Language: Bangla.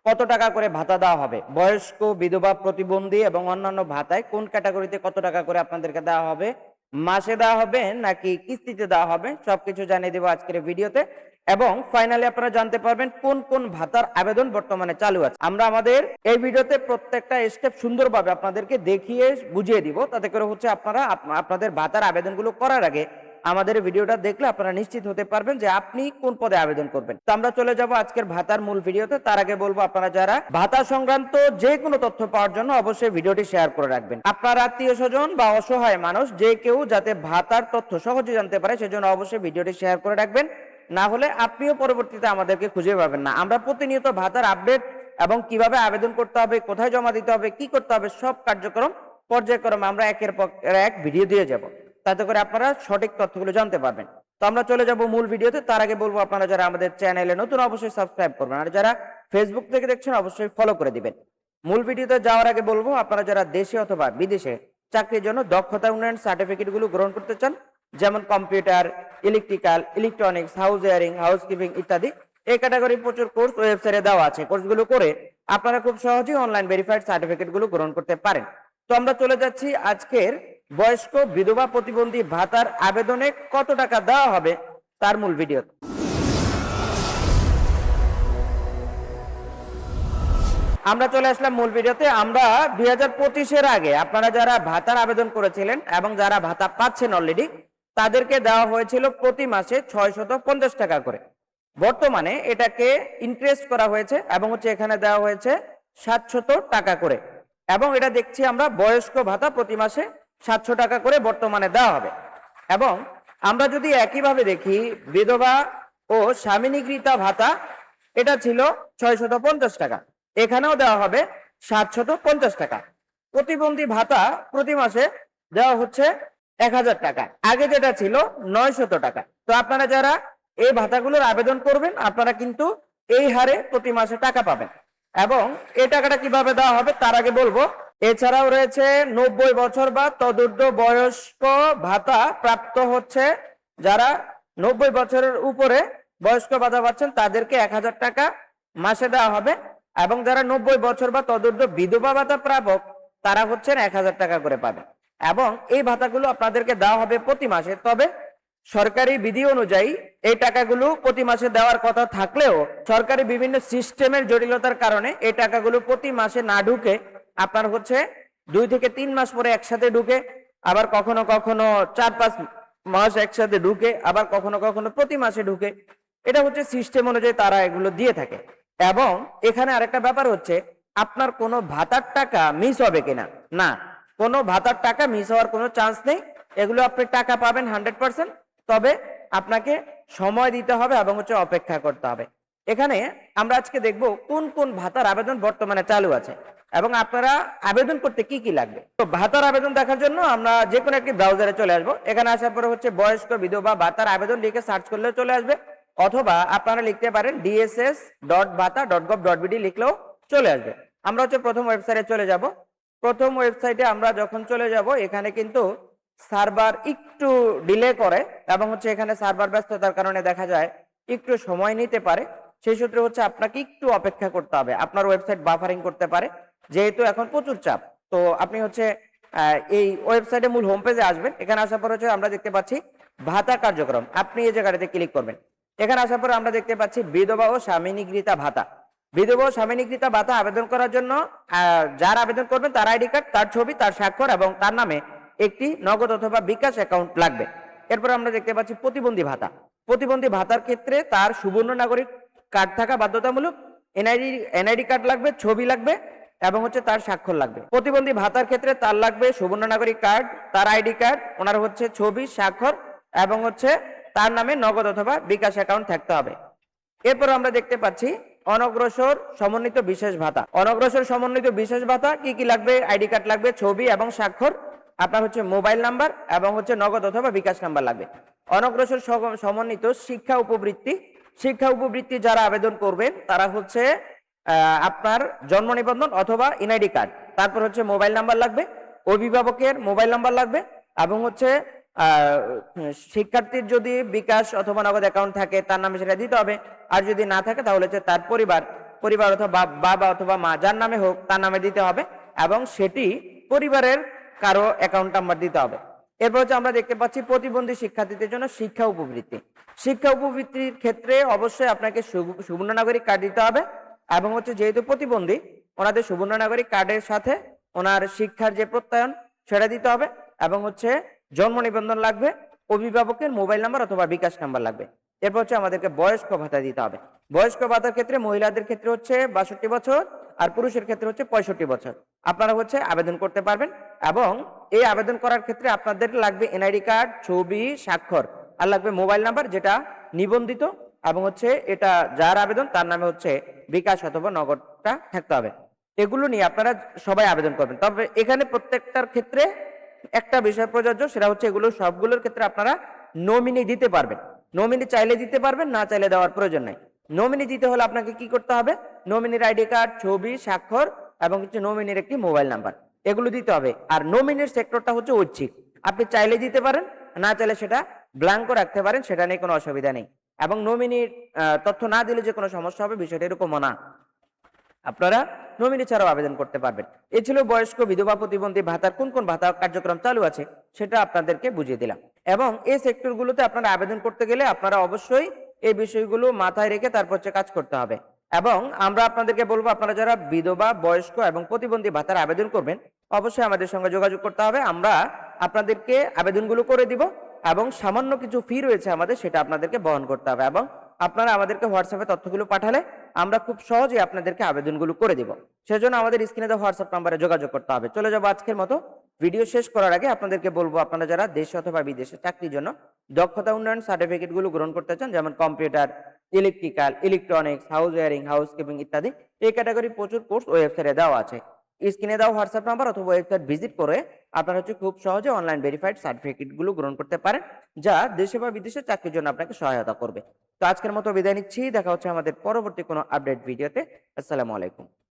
কত টাকা করে ভাতা দেওয়া হবে, বয়স্ক, বিধবা, প্রতিবন্ধী এবং অন্যান্য ভাতায় কোন ক্যাটাগরিতে কত টাকা করে আপনাদেরকে দেওয়া হবে, মাসে দেওয়া হবে নাকি কিস্তিতে দেওয়া হবে, সবকিছু জানিয়ে দেবো আজকের ভিডিওতে। এবং ফাইনালি আপনারা জানতে পারবেন কোন কোন ভাতার আবেদন বর্তমানে চালু আছে। আমরা আমাদের এই ভিডিওতে প্রত্যেকটা স্টেপ সুন্দরভাবে আপনাদেরকে দেখিয়ে বুঝিয়ে দিব, তাতে করে হচ্ছে আপনারা আপনাদের ভাতার আবেদনগুলো করার আগে আমাদের ভিডিওটা দেখলে আপনারা নিশ্চিত হতে পারবেন যে আপনি কোন পদে আবেদন করবেন। তো আমরা চলে যাব আজকের ভাতার মূল ভিডিওতে। তার আগে বলবো, আপনারা যারা ভাতা সংক্রান্ত যে কোনো তথ্য পাওয়ার জন্য অবশ্যই ভিডিওটি শেয়ার করে রাখবেন। আপনার আত্মীয় স্বজন বা অসহায় মানুষ যে কেউ যাতে ভাতার তথ্য সহজে জানতে পারে সেজন্য অবশ্যই ভিডিওটি শেয়ার করে রাখবেন। না হলে আপনিও পরবর্তীতে আমাদেরকে খুঁজে পাবেন না। আমরা প্রতিনিয়ত ভাতার আপডেট এবং কিভাবে আবেদন করতে হবে, কোথায় জমা দিতে হবে, কি করতে হবে, সব কার্যক্রম পর্যায়ক্রমে আমরা একের পর এক ভিডিও দিয়ে যাব, তাতে করে আপনারা সঠিক তথ্যগুলো জানতে পারবেন। তো আমরা চলে যাব মূল ভিডিওতে। তার আগে বলবো, আপনারা যারা আমাদের চ্যানেলে নতুন অবশ্যই সাবস্ক্রাইব করবেন, আর যারা ফেসবুক থেকে দেখছেন অবশ্যই ফলো করে দিবেন। মূল ভিডিওতে যাওয়ার আগে বলবো, আপনারা যারা দেশে অথবা বিদেশে চাকরির জন্য দক্ষতা উন্নয়ন সার্টিফিকেট গুলো গ্রহণ করতে চান, যেমন computer, electrical, electronics, house wiring, housekeeping ইত্যাদি, এই ক্যাটাগরি প্রচুর কোর্স ওয়েবসাইটে দেওয়া আছে। কোর্সগুলো করে আপনারা খুব সহজেই অনলাইন ভেরিফাইড সার্টিফিকেট গুলো গ্রহণ করতে পারেন। তো আমরা চলে যাচ্ছি আজকের বয়স্ক, বিধবা, প্রতিবন্ধী ভাতার আবেদনে কত টাকা দেওয়া হবে তার মূল ভিডিও। আমরা চলে আসলাম মূল ভিডিওতে। আমরা 2025-এর আগে আপনারা যারা ভাতার আবেদন করেছিলেন এবং যারা ভাতা পাচ্ছেন অলরেডি, তাদেরকে দেওয়া হয়েছিল প্রতি মাসে 650 টাকা করে। বর্তমানে এটাকে ইনক্রিজ করা হয়েছে এবং হচ্ছে এখানে দেওয়া হয়েছে 700 টাকা করে। এবং এটা দেখছি আমরা বয়স্ক ভাতা প্রতি মাসে 700 টাকা করে বর্তমানে দেওয়া হবে। এবং আমরা যদি একইভাবে দেখি, বিধবা ও স্বামীনিগৃহীতা ভাতা এটা ছিল 650 টাকা, এখানেও দেওয়া হবে 750 টাকা। প্রতিবন্ধী ভাতা প্রতি মাসে দেওয়া হচ্ছে 1000 টাকা, আগে যেটা ছিল 900 টাকা। তো আপনারা যারা এই ভাতাগুলোর আবেদন করবেন, আপনারা কিন্তু এই হারে প্রতি মাসে টাকা পাবেন। এবং এই টাকাটা কিভাবে দেওয়া হবে তার আগে বলবো, এছাড়াও রয়েছে 90 বছর বা তদূর্ধ্ব বয়স্ক ভাতা প্রাপ্ত হচ্ছে, যারা 90 বছরের উপরে বয়স্ক ভাতা পাচ্ছেন তাদেরকে 1000 টাকা মাসে দেওয়া হবে। এবং যারা 90 বছর বা তদূর্ধ্ব বিধবা ভাতা প্রাপক, তারা হচ্ছেন 1000 টাকা করে পাবেন। এবং এই ভাতাগুলো আপনাদেরকে দেওয়া হবে প্রতি মাসে। তবে সরকারি বিধি অনুযায়ী এই টাকাগুলো প্রতি মাসে দেওয়ার কথা থাকলেও সরকারি বিভিন্ন সিস্টেমের জটিলতার কারণে এই টাকাগুলো প্রতি মাসে না ঢুকে আপনার হচ্ছে 2 থেকে 3 মাস পরে একসাথে ঢুকে, আবার কখনো কখনো 4-5 মাস একসাথে ঢুকে, আবার কখনো কখনো প্রতি মাসে ঢুকে। এটা হচ্ছে সিস্টেম অনুযায়ী তারা এগুলো দিয়ে থাকে। এবং এখানে আরেকটা ব্যাপার হচ্ছে, আপনার কোনো ভাতার টাকা মিস হবে কিনা, না, কোনো ভাতার টাকা মিস হওয়ার কোনো চান্স নেই। এগুলো আপনি টাকা পাবেন 100%, তবে আপনাকে সময় দিতে হবে এবং হচ্ছে অপেক্ষা করতে হবে। এখানে আমরা আজকে দেখব কোন কোন ভাতার আবেদন বর্তমানে চালু আছে এবং আপনারা আবেদন করতে কি কি লাগবে। তো ভাতার আবেদন দেখার জন্য আমরা যে কোনো একটি ব্রাউজারে চলে আসবো। এখানে আসার পরে হচ্ছে বয়স্ক বিধবা ভাতার আবেদন লিখে সার্চ করলেও চলে আসবে, অথবা আপনারা লিখতে পারেন dss.bhata.gov.bd লিখলেও চলে আসবে। আমরা হচ্ছে প্রথম ওয়েবসাইটে চলে যাব। প্রথম ওয়েবসাইটে আমরা যখন চলে যাব, এখানে কিন্তু সার্ভার একটু ডিলে করে এবং হচ্ছে এখানে সার্ভার ব্যস্ততার কারণে দেখা যায় একটু সময় নিতে পারে। সেই সূত্রে হচ্ছে আপনাকে একটু অপেক্ষা করতে হবে, আপনার ওয়েবসাইট বাফারিং করতে পারে যেহেতু এখন প্রচুর চাপ। তো আপনি হচ্ছে এই ওয়েবসাইটে মূল হোম পেজে আসবেন। এখানে আসার পর হচ্ছে আমরা দেখতে পাচ্ছি ভাতা কার্যক্রম, আপনি এই জায়গাটাতে ক্লিক করবেন। এখানে আসার পর আমরা দেখতে পাচ্ছি বিধবা ও স্বামীনিগৃহীতা ভাতা। বিধবা ও স্বামীনিগৃহীতা ভাতা আবেদন করার জন্য যারা আবেদন করবেন তার আইডি কার্ড, তার ছবি, তার স্বাক্ষর এবং তার নামে একটি নগদ অথবা বিকাশ অ্যাকাউন্ট লাগবে। এরপর আমরা দেখতে পাচ্ছি প্রতিবন্ধী ভাতা। প্রতিবন্ধী ভাতার ক্ষেত্রে তার সুবর্ণ নাগরিক কার্ড থাকা বাধ্যতামূলক, এনআইডি কার্ড লাগবে, ছবি লাগবে এবং হচ্ছে তার স্বাক্ষর লাগবে। প্রতিবন্ধী ভাতার ক্ষেত্রে তার লাগবে সুবর্ণ নাগরিক কার্ড, তার আইডি কার্ড, ওনার হচ্ছে ছবি, স্বাক্ষর এবং হচ্ছে তার নামে নগদ অথবা বিকাশ অ্যাকাউন্ট থাকতে হবে। এরপর আমরা দেখতে পাচ্ছি অনগ্রসর সমন্বিত বিশেষ ভাতা। অনগ্রসর সমন্বিত বিশেষ ভাতা কি কি লাগবে? আইডি কার্ড লাগবে, ছবি এবং স্বাক্ষর, আপনার হচ্ছে মোবাইল নাম্বার এবং হচ্ছে নগদ অথবা বিকাশ নাম্বার লাগবে। অনগ্রসর সমন্বিত শিক্ষা উপবৃত্তি। শিক্ষা উপবৃত্তি যারা আবেদন করবেন তারা হচ্ছে আপনার জন্ম নিবন্ধন অথবা এনআইডি কার্ড, তারপর হচ্ছে মোবাইল নাম্বার লাগবে, অভিভাবকের মোবাইল নাম্বার লাগবে এবং হচ্ছে শিক্ষার্থীর যদি বিকাশ অথবা নগদ অ্যাকাউন্ট থাকে তার নামে সেটা দিতে হবে, আর যদি না থাকে তাহলে হচ্ছে তার পরিবার পরিবার অথবা বাবা অথবা মা যার নামে হোক তার নামে দিতে হবে এবং সেটি পরিবারের কারো অ্যাকাউন্ট নাম্বার দিতে হবে। এরপর হচ্ছে আমরা দেখতে পাচ্ছি প্রতিবন্ধী শিক্ষার্থীদের জন্য শিক্ষা উপবৃত্তি। শিক্ষা উপবৃত্তির ক্ষেত্রে অবশ্যই আপনাকে সুবর্ণ নাগরিক কার্ড দিতে হবে এবং হচ্ছে যেহেতু প্রতিবন্ধী ওনাদের সুবর্ণ নাগরিক কার্ডের সাথে ওনার শিক্ষার যে প্রত্যয়ন সেটা দিতে হবে এবং হচ্ছে জন্ম নিবন্ধন লাগবে, অভিভাবকের মোবাইল নাম্বার অথবা বিকাশ নাম্বার লাগবে। এরপর হচ্ছে আমাদেরকে বয়স্ক ভাতা দিতে হবে। বয়স্ক ভাতার ক্ষেত্রে মহিলাদের ক্ষেত্রে হচ্ছে 62 বছর আর পুরুষের ক্ষেত্রে হচ্ছে 65 বছর। আপনারা হচ্ছে আবেদন করতে পারবেন এবং এই আবেদন করার ক্ষেত্রে আপনাদের লাগবে এনআইডি কার্ড, ছবি, স্বাক্ষর আর লাগবে মোবাইল নাম্বার যেটা নিবন্ধিত এবং হচ্ছে এটা যার আবেদন তার নামে হচ্ছে বিকাশ অথবা নগদটা থাকতে হবে। এগুলো নিয়ে আপনারা সবাই আবেদন করবেন। তবে এখানে প্রত্যেকটার ক্ষেত্রে একটা বিষয় প্রযোজ্য, সেটা হচ্ছে এগুলো সবগুলোর ক্ষেত্রে আপনারা নমিনি দিতে পারবেন। নমিনি চাইলে দিতে পারবেন, না চাইলে দেওয়ার প্রয়োজন নাই। নমিনি দিতে হলে আপনাকে কি করতে হবে? নমিনির আইডি কার্ড, ছবি, স্বাক্ষর এবং হচ্ছে নমিনির একটি মোবাইল নাম্বার, এগুলো দিতে হবে। আর নমিনির সেক্টরটা হচ্ছে ঐচ্ছিক, আপনি চাইলে দিতে পারেন, না চাইলে সেটা ব্ল্যাঙ্কও রাখতে পারেন, সেটা নিয়ে কোনো অসুবিধা নেই। এবং নমিনির তথ্য না দিলে যে কোনো সমস্যা হবে বিষয়টা এরকমও না, আপনারা নমিনি ছাড়াও আবেদন করতে পারবেন। এ ছিল বয়স্ক বিধবা প্রতিবন্ধী ভাতার কোন কোন ভাতা কার্যক্রম চালু আছে সেটা আপনাদেরকে বুঝিয়ে দিলাম। এবং এই সেক্টরগুলোতে আপনারা আবেদন করতে গেলে আপনারা অবশ্যই এই বিষয়গুলো মাথায় রেখে তারপর হচ্ছে কাজ করতে হবে। এবং আমরা আপনাদেরকে বলবো, আপনারা যারা বিধবা, বয়স্ক এবং প্রতিবন্ধী ভাতার আবেদন করবেন অবশ্যই আমাদের সঙ্গে যোগাযোগ করতে হবে। আমরা আপনাদেরকে আবেদনগুলো করে দিব এবং সামান্য কিছু ফি রয়েছে আমাদের, সেটা আপনাদেরকে বহন করতে হবে। এবং আপনারা আমাদেরকে হোয়াটসঅ্যাপে তথ্যগুলো পাঠালে আমরা খুব সহজেই আপনাদেরকে আবেদনগুলো করে দিব। সেজন্য আমাদের স্ক্রিনে দেওয়া হোয়াটসঅ্যাপ নাম্বারে যোগাযোগ করতে হবে। চলে যাবো আজকের মতো। ভিডিও শেষ করার আগে আপনাদেরকে বলবো, আপনারা যারা দেশে অথবা বিদেশে চাকরির জন্য দক্ষতা উন্নয়ন সার্টিফিকেট গুলো গ্রহণ করতে চান, যেমন computer, electrical, electronics, house wiring, housekeeping ইত্যাদি, এই ক্যাটাগরি প্রচুর কোর্স ওয়েবসাইটে দেওয়া আছে। স্ক্রিনে দেওয়া হোয়াটসঅ্যাপ নাম্বার অথবা ওয়েবসাইট ভিজিট করে আপনারা হচ্ছে খুব সহজে অনলাইন ভেরিফাইড সার্টিফিকেট গুলো গ্রহণ করতে পারেন, যা দেশে বা বিদেশে চাকরির জন্য আপনাকে সহায়তা করবে। তো আজকের মতো বিদায় নিচ্ছি, দেখা হচ্ছে আমাদের পরবর্তী কোনো আপডেট ভিডিওতে। আসসালামু আলাইকুম।